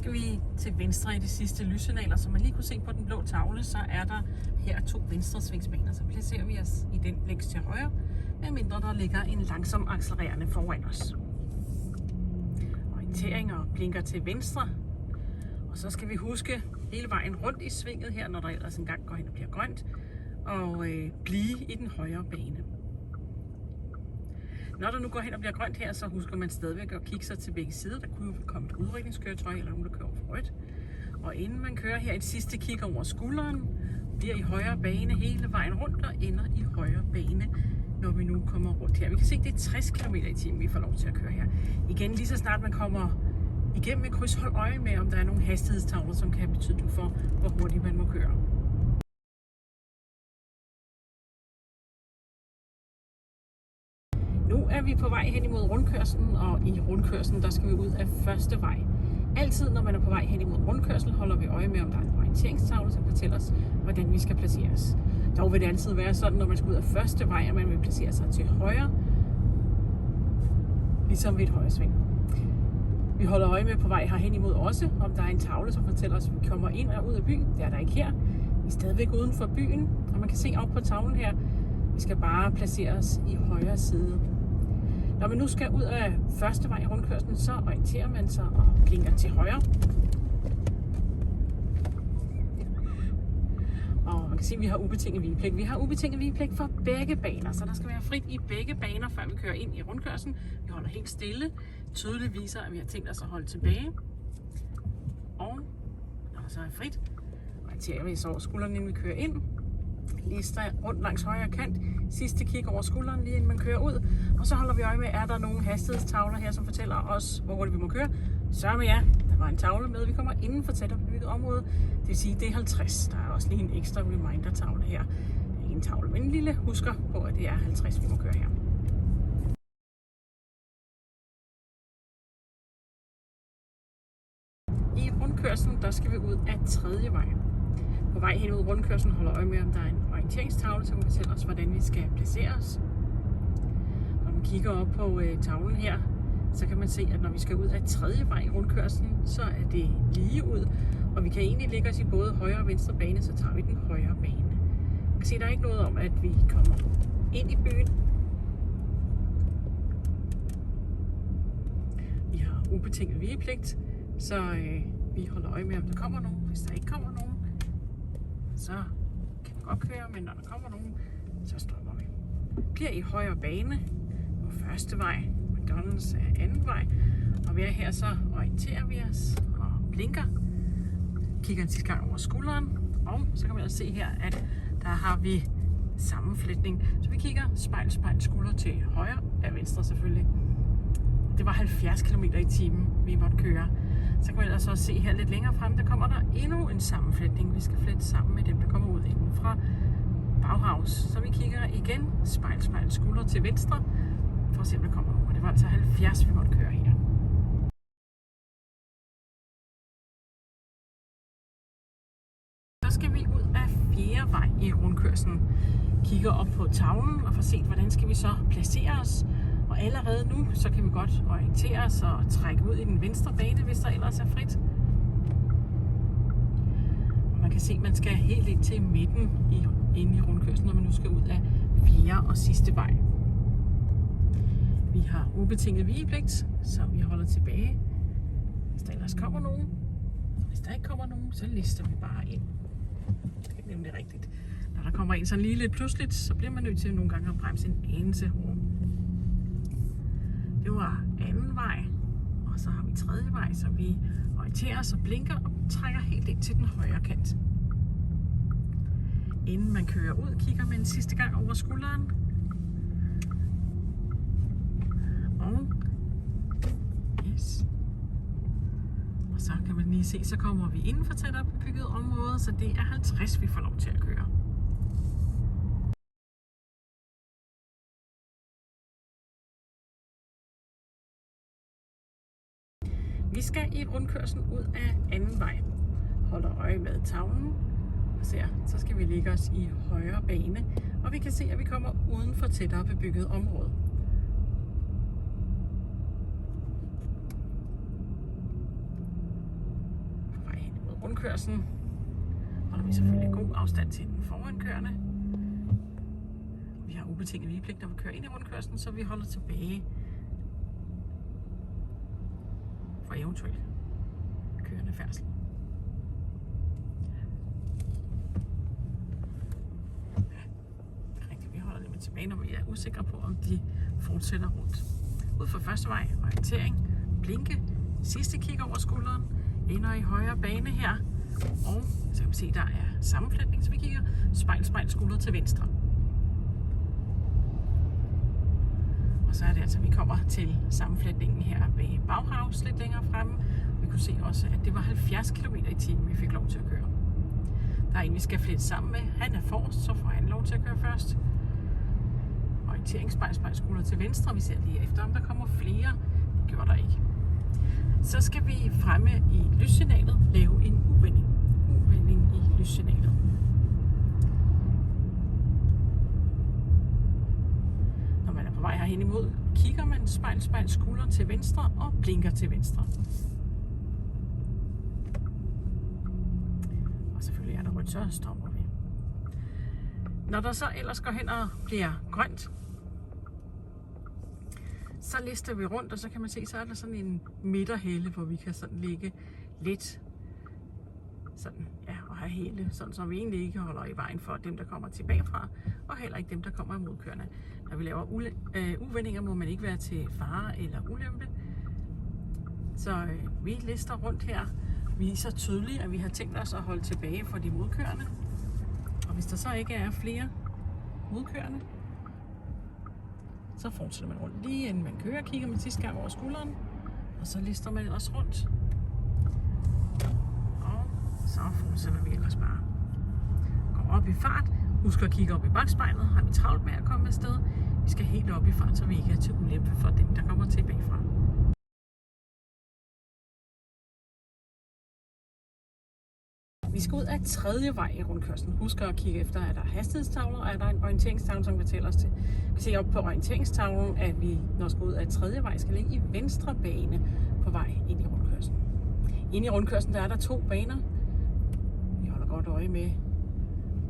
skal vi til venstre i de sidste lyssignaler. Som man lige kunne se på den blå tavle, så er der her 2 venstre svingsbaner. Så placerer vi os i den længst til højre, medmindre der ligger en langsom accelererende foran os. Orientering og blinker til venstre. Og så skal vi huske hele vejen rundt i svinget her, når der ellers engang går hen og bliver grønt, og blive i den højre bane. Når der nu går hen og bliver grønt her, så husker man stadigvæk at kigge sig til begge sider. Der kunne jo komme et udrykningskøretøj eller nogen, der kører for rødt. Og inden man kører her, et sidste kig over skulderen, bliver i højre bane hele vejen rundt og ender i højre bane, når vi nu kommer rundt her. Vi kan se, at det er 60 km/t, vi får lov til at køre her. Igen, lige så snart man kommer igennem et kryds, hold øje med, om der er nogle hastighedstavler, som kan have betydning for, hvor hurtigt man må køre. Nu er vi på vej hen imod rundkørslen, og i rundkørslen, der skal vi ud af første vej. Altid, når man er på vej hen imod rundkørsel, holder vi øje med, om der er en orienteringstavle, som fortæller os, hvordan vi skal placere os. Dog vil det altid være sådan, når man skal ud af første vej, at man vil placere sig til højre, ligesom ved et højresving. Vi holder øje med på vej herhen imod også, om der er en tavle, som fortæller os, at vi kommer ind og ud af byen. Det er der ikke her. Vi er stadigvæk uden for byen, og man kan se op på tavlen her, vi skal bare placere os i højre side. Når man nu skal ud af første vej i rundkørslen, så orienterer man sig og blinker til højre. Og man kan se, at vi har ubetinget vigepligt. Vi har ubetinget vigepligt for begge baner, så der skal være frit i begge baner, før vi kører ind i rundkørslen. Vi holder helt stille. Tydeligt viser, at vi har tænkt os at holde tilbage. Og når der så er frit, orienterer vi så over skulderen, inden vi kører ind. Lister rundt langs højre kant. Sidste kig over skulderen, lige inden man kører ud. Og så holder vi øje med, er der nogle hastighedstavler her, som fortæller os, hvor hurtigt vi må køre. Så med ja, der var en tavle med, vi kommer inden for tættere bebygget område. Det vil sige, det er 50. Der er også lige en ekstra reminder-tavle her. Det er ikke en tavle, men en lille husker på, at det er 50, vi må køre her. I rundkørslen, der skal vi ud af tredje vej. På vej hen ud rundkørslen holder øje med, om der er en orienteringstavle, som fortæller os, hvordan vi skal placere os. Når man kigger op på tavlen her, så kan man se, at når vi skal ud af tredje vej i rundkørslen, så er det lige ud. Og vi kan egentlig lægge os i både højre og venstre bane, så tager vi den højre bane. Man kan se, at der er ikke noget om, at vi kommer ind i byen. Vi har ubetinget vigepligt, så vi holder øje med, om der kommer nogen. Hvis der ikke kommer nogen, så kan vi godt køre, men når der kommer nogen, så stopper vi. Bliver i højre bane på første vej, McDonald's er anden vej, og ved her så orienterer vi os og blinker. Kigger en sidste gang over skulderen, og så kan man også se her, at der har vi sammenflætning. Så vi kigger spejl, skulder til højre, af venstre selvfølgelig. Det var 70 km/t, vi måtte køre. Så kan man altså også se her lidt længere frem, der kommer der endnu en sammenflætning. Vi skal flette sammen med dem, der kommer ud inden fra Bauhaus. Så vi kigger igen, spejl, skulder til venstre, for at se, om der kommer nogen. Det var altså 70, vi måtte køre her. Så skal vi ud af fjerde vej i rundkørslen. Kigger op på tavlen og får set, hvordan skal vi så placere os. Og allerede nu, så kan vi godt orientere os og trække ud i den venstre bane, hvis der ellers er frit. Og man kan se, at man skal helt ind til midten inde i rundkørslen, når man nu skal ud af fjerde og sidste vej. Vi har ubetinget vigepligt, så vi holder tilbage, hvis der ellers kommer nogen. Hvis der ikke kommer nogen, så lister vi bare ind. Det er nemlig rigtigt. Når der kommer en sådan lige lidt pludseligt, så bliver man nødt til nogle gange at bremse en anelse hårdt. Det var anden vej, og så har vi tredje vej, så vi orienterer os og blinker og trækker helt ind til den højre kant. Inden man kører ud, kigger man en sidste gang over skulderen. Og yes. Og så kan man lige se, så kommer vi inden for tættere bebygget område, så det er 50, vi får lov til at køre. Vi skal i rundkørslen ud af anden vej. Holder øje med tavlen og ser, så skal vi lægge os i højre bane. Og vi kan se, at vi kommer uden for tættere bebygget område. rundkørslen holder vi selvfølgelig god afstand til den forankørende. Vi har ubetinget vigepligt, når vi kører ind i rundkørslen, så vi holder tilbage for eventuelt kørende færdsel. Vi holder lidt tilbage, når vi er usikre på, om de fortsætter rundt. Ud for første vej, orientering, blinke, sidste kig over skulderen, ind og i højre bane her, og så kan man se, der er sammenflætning, så vi kigger spejl, spejl, skulder til venstre. Og så er det altså, vi kommer til sammenflætningen her ved Bauhaus lidt længere fremme. Vi kunne se også, at det var 70 km/t, vi fik lov til at køre. Der er en, vi skal flette sammen med. Han er forrest, så får han lov til at køre først. Orientering, spejl, spejl, skulder til venstre. Vi ser lige efter, om der kommer flere. Det gjorde der ikke. Så skal vi fremme i lyssignalet lave en uvending. Uvending i lyssignalet. Når man er på vej herhen imod, kigger man spejl, spejl, skulder til venstre og blinker til venstre. Og selvfølgelig er der rødt, så stopper vi. Når der så ellers går hen og bliver grønt, så lister vi rundt, og så kan man se, så er der sådan en midterhæle, hvor vi kan sådan ligge lidt sådan, ja, og have hæle, sådan så vi egentlig ikke holder i vejen for dem, der kommer tilbage fra, og heller ikke dem, der kommer imod kørende. Når vi laver uvendinger, må man ikke være til fare eller ulempe. Så vi lister rundt her, viser tydeligt, at vi har tænkt os at holde tilbage for de modkørende. Og hvis der så ikke er flere modkørende, så fortsætter man rundt lige inden man kører, kigger man sidste gang over skulderen, og så lister man ellers rundt. Og så fortsætter vi ellers bare. Går op i fart, husk at kigge op i bagspejlet, har vi travlt med at komme afsted. Vi skal helt op i fart, så vi ikke er til ulempe for dem, der kommer tilbage fra. Vi skal ud af tredje vej i rundkørslen. Husk at kigge efter, er der hastighedstavler, og er der en orienteringstavle, som fortæller os til. Vi kan se op på orienteringstavlen, at vi, når vi skal ud af tredje vej, skal ligge i venstre bane på vej ind i rundkørslen. Inde i rundkørslen, der er der 2 baner. Vi holder godt øje med,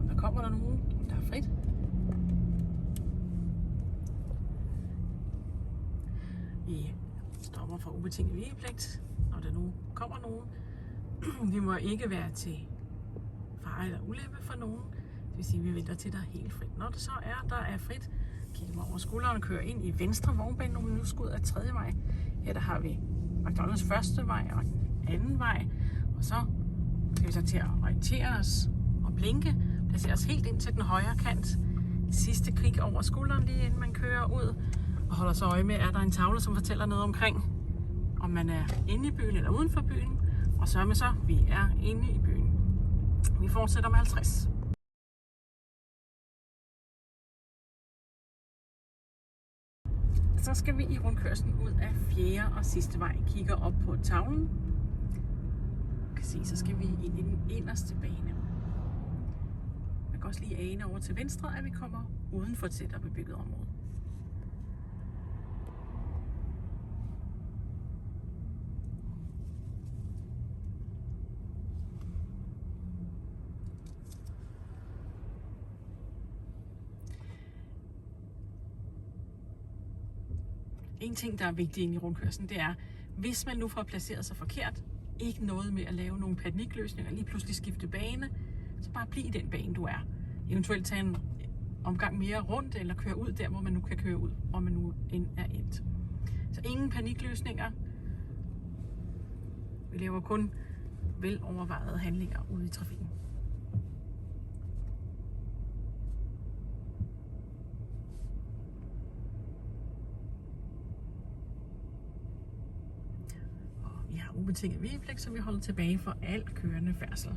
om der kommer der nogen, der er frit. Vi stopper for ubetinget vigepligt, når der nu kommer nogen. Vi må ikke være til fare eller ulempe for nogen. Det vil sige, at vi venter til, der er helt frit. Når det så er, der er frit, kigger vi over skulderen og kører ind i venstre vognbane, når vi nu skal ud af tredje vej. Her der har vi McDonald's første vej og anden vej. Og så skal vi så til at orientere os og blinke. Placere os helt ind til den højre kant. Sidste kig over skulderen lige inden man kører ud. Og holder så øje med, er der en tavle, som fortæller noget omkring, om man er inde i byen eller uden for byen. Og så er vi så, vi er inde i byen. Vi fortsætter med 50. Så skal vi i rundkørslen ud af fjerde og sidste vej. Kigger op på tavlen. Du kan se, så skal vi ind i den inderste bane. Man kan også lige ane over til venstre, at vi kommer uden for et tættere bebygget område. En ting, der er vigtig inde i rundkørslen, det er, hvis man nu får placeret sig forkert, ikke noget med at lave nogle panikløsninger, lige pludselig skifte bane, så bare bliv i den bane, du er. Eventuelt tage en omgang mere rundt, eller køre ud der, hvor man nu kan køre ud, hvor man nu end er endt. Så ingen panikløsninger. Vi laver kun velovervejede handlinger ude i trafikken. Ubetinget vigepligt, så vi holder tilbage for al kørende færdsel.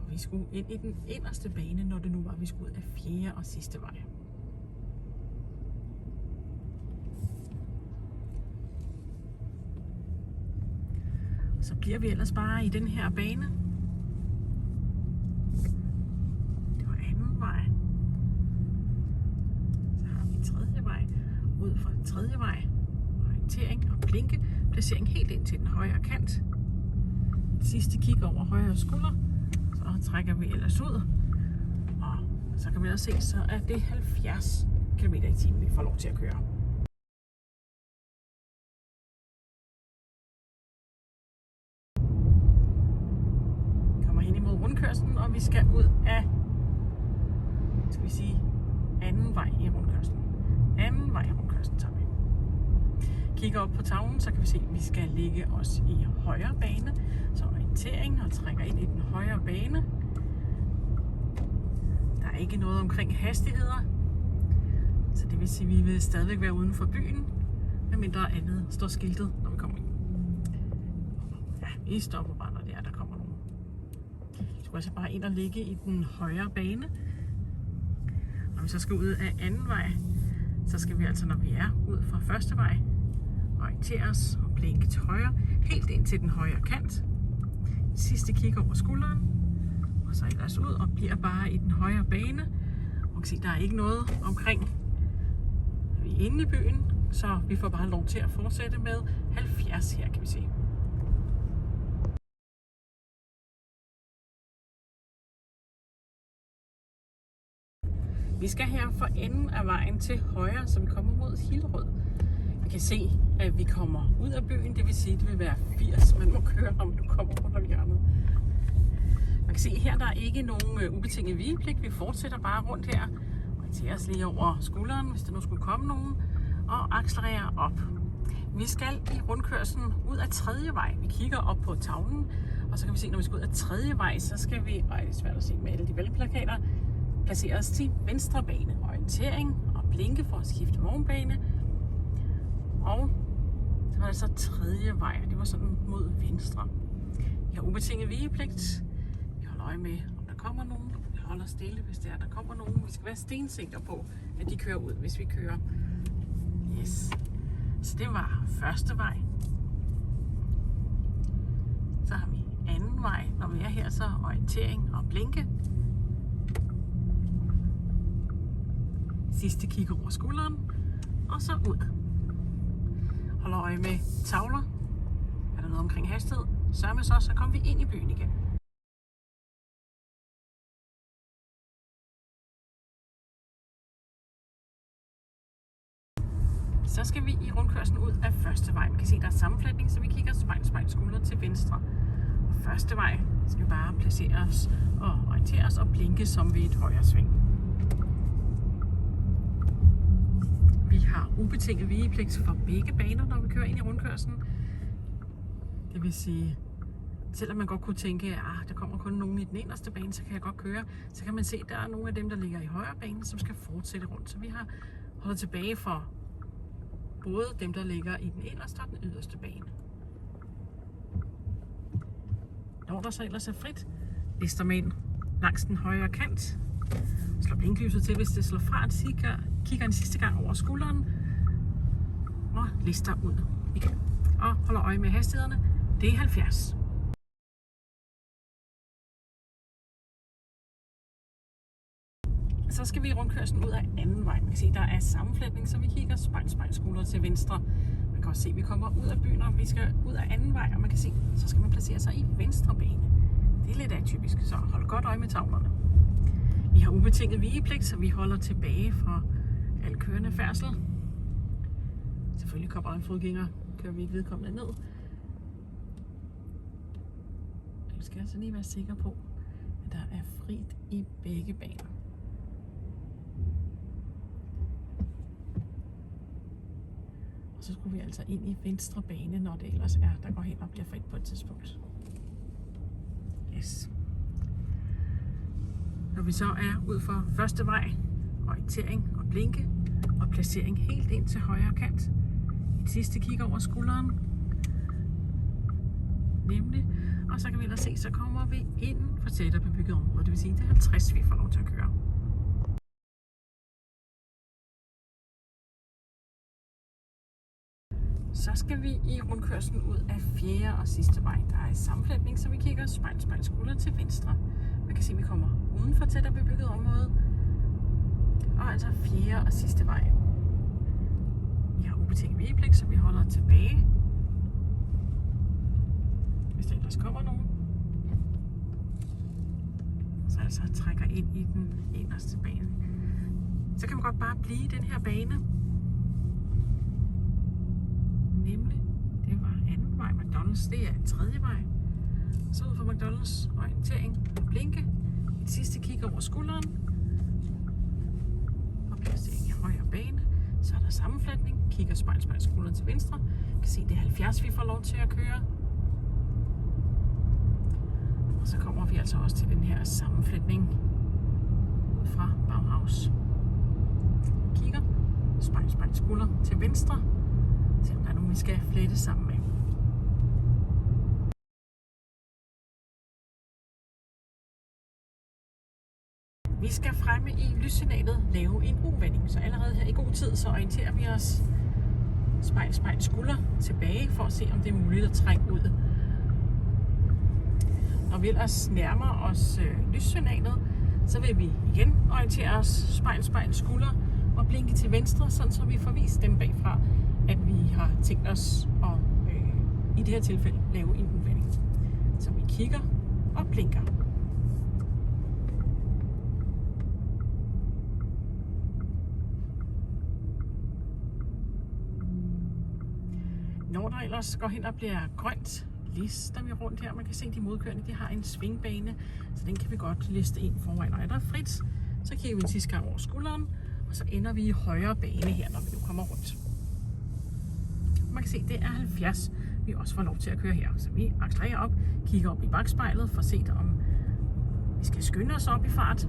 Og vi skulle ind i den inderste bane, når det nu var, vi skulle ud af fjerde og sidste vej. Og så bliver vi ellers bare i den her bane. Det var anden vej. Så har vi tredje vej. Ud fra tredje vej. Orientering og blinke. Placering helt ind til den højre kant. sidste kig over højre skulder. Så trækker vi ellers ud. Og så kan vi også se, så er det 70 km/t, vi får lov til at køre. Kommer hen imod rundkørslen, og vi skal ud af, skal vi sige, anden vej i rundkørslen. Anden vej i rundkørslen tager vi. Kigger op på tavlen, så kan vi se, at vi skal ligge os i højre bane. Så orientering og trækker ind i den højre bane. Der er ikke noget omkring hastigheder. Så det vil sige, at vi vil stadigvæk være uden for byen. Medmindre andet står skiltet, når vi kommer ind. Ja, vi stopper bare, når der kommer nogen. Vi skal altså bare ind og ligge i den højre bane. Når vi så skal ud af anden vej, så skal vi altså, når vi er ud fra første vej, orientere os og blinke til højre, helt ind til den højre kant. Sidste kig over skulderen, og så ellers ud og bliver bare i den højre bane. Man kan se, der er ikke noget omkring. Vi er inde i byen, så vi får bare lov til at fortsætte med 70 her, kan vi se. Vi skal her fra enden af vejen til højre, så vi kommer mod Hillerød. Vi kan se, at vi kommer ud af byen, det vil sige, at det vil være 80, man må køre, når man kommer rundt om hjørnet. Man kan se her, der er ikke nogen ubetinget vigepligt. Vi fortsætter bare rundt her, orienterer os lige over skulderen, hvis der nu skulle komme nogen, og accelererer op. Vi skal i rundkørslen ud af tredje vej. Vi kigger op på tavlen, og så kan vi se, når vi skal ud af tredje vej, så skal vi, det er svært at se med alle de valgplakater, placere os til venstre bane. Orientering og blinke for at skifte vognbane. Og det var altså tredje vej, og det var sådan mod venstre. Vi har ubetinget vigepligt. Vi holder øje med, om der kommer nogen. Vi holder stille, hvis der kommer nogen. Vi skal være stensikre på, at de kører ud, hvis vi kører. Yes. Så det var første vej. Så har vi anden vej. Når vi er her, så orientering og blinke. Sidste kig over skulderen. Og så ud. Holder øje med tavler. Er der noget omkring hastighed? Sørg med så kommer vi ind i byen igen. Så skal vi i rundkørslen ud af første vej. Man kan se, der er sammenflætning, så vi kigger spejl, skulder til venstre. Og første vej skal vi bare placere os og orientere os og blinke som ved et højre sving. Vi har ubetinget vigepligt for begge baner, når vi kører ind i rundkørslen. Det vil sige, selvom man godt kunne tænke, at der kommer kun nogen i den inderste bane, så kan jeg godt køre. Så kan man se, at der er nogle af dem, der ligger i højre bane, som skal fortsætte rundt. Så vi har holdt tilbage for både dem, der ligger i den inderste og den yderste bane. Når der så ellers er frit, lister man ind langs den højre kant. Slår blinklyset til, hvis det slår fra, kigger en sidste gang over skulderen og lister ud igen. Og holder øje med hastighederne. Det er 70. Så skal vi i rundkørslen ud af anden vej. Man kan se, der er sammenflætning, så vi kigger spejl, skulder til venstre. Man kan også se, at vi kommer ud af byen, og vi skal ud af anden vej, og man kan se, så skal man placere sig i venstre bane. Det er lidt atypisk, så hold godt øje med tavlerne. Vi har ubetinget vigepligt, så vi holder tilbage fra al kørende færdsel. Selvfølgelig kommer der en fodgænger, kører vi ikke vedkommende ned. Vi skal altså lige være sikre på, at der er frit i begge baner. Og så skulle vi altså ind i venstre bane, når det ellers er, der går hen og bliver frit på et tidspunkt. Yes. Når vi så er ud for første vej, orientering og blinke, og placering helt ind til højre kant. Et sidste kig over skulderen. Nemlig. Og så kan vi ellers se, så kommer vi ind for tættere bebygget område. Det vil sige, at det er 50, vi får lov til at køre. Så skal vi i rundkørslen ud af fjerde og sidste vej. Der er sammenflætning, så vi kigger spejl, skulder til venstre. Man kan se, at vi kommer uden for tættere bebygget område. Og altså fjerde og sidste vej. Vi har ubetinget vigepligt, så vi holder tilbage. Hvis der ellers kommer nogen. altså trækker ind i den inderste bane. Så kan man godt bare blive i den her bane. Nemlig, det var anden vej McDonald's, det er tredje vej. Så ud fra McDonald's orientering og blinke. Et sidste kig over skulderen. Og placering i højre bane. Så er der sammenflætning. Kigger spejl skulderen til venstre. Kan se, det er 70, vi får lov til at køre. Og så kommer vi altså også til den her sammenflætning ud fra Bauhaus. Kigger spejl skulder til venstre. Se om der er nogen, vi skal flette sammen med. Vi skal fremme i lyssignalet lave en U-vending, så allerede her i god tid, så orienterer vi os spejl skulder tilbage for at se, om det er muligt at trække ud. Når vi ellers nærmer os lyssignalet, så vil vi igen orientere os spejl skulder og blinke til venstre, sådan så vi får vist dem bagfra, at vi har tænkt os at i det her tilfælde lave en U-vending. Så vi kigger og blinker. Når der ellers går hen og bliver grønt, lister vi rundt her. Man kan se, at de modkørende de har en svingbane, så den kan vi godt liste ind foran. Og er der frit, så kigger vi en sidste gang over skulderen, og så ender vi i højre bane her, når vi nu kommer rundt. Man kan se, at det er 70, vi også får lov til at køre her. Så vi accelererer op, kigger op i bakspejlet for at se, om vi skal skynde os op i fart.